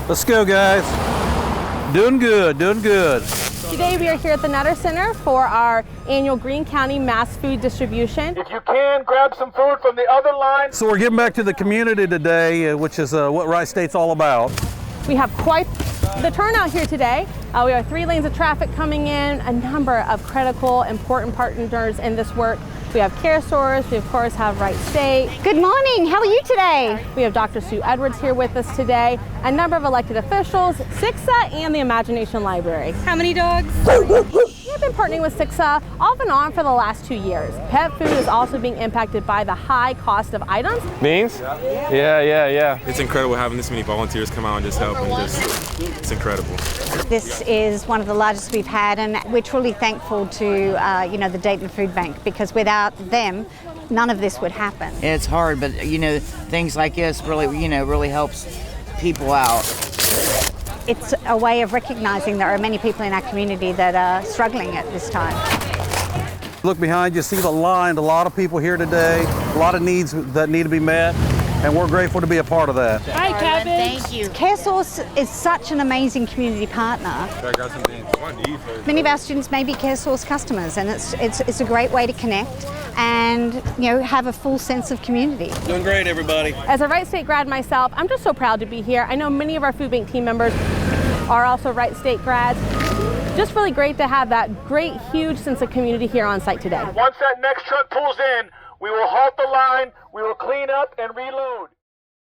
Let's go, guys. Doing good, doing good. Today we are here at the Nutter Center for our annual Greene County Mass Food Distribution. If you can, grab some food from the other line. So we're giving back to the community today, which is what Wright State's all about. We have quite the turnout here today. We have 3 lanes of traffic coming in, a number of critical, important partners in this work. We have CareSource, we of course have Wright State. Good morning, how are you today? We have Dr. Sue Edwards here with us today, a number of elected officials, SICSA, and the Imagination Library. How many dogs? We've been partnering with SICSA off and on for the last 2 years. Pet food is also being impacted by the high cost of items. Beans? Yeah. It's incredible having this many volunteers come out and just help, and it's incredible. This is one of the largest we've had, and we're truly thankful to the Dayton Foodbank, because without them, none of this would happen. It's hard, but things like this really helps people out. It's a way of recognizing there are many people in our community that are struggling at this time. Look behind you, see the line, a lot of people here today, a lot of needs that need to be met, and we're grateful to be a part of that. Hi, Cabbage. Thank you. CareSource is such an amazing community partner. Many of our students may be CareSource customers, and it's a great way to connect and have a full sense of community. Doing great, everybody. As a Wright State grad myself, I'm just so proud to be here. I know many of our food bank team members are also Wright State grads. Just really great to have that great, huge sense of community here on site today. Once that next truck pulls in, we will halt the line, we will clean up and reload.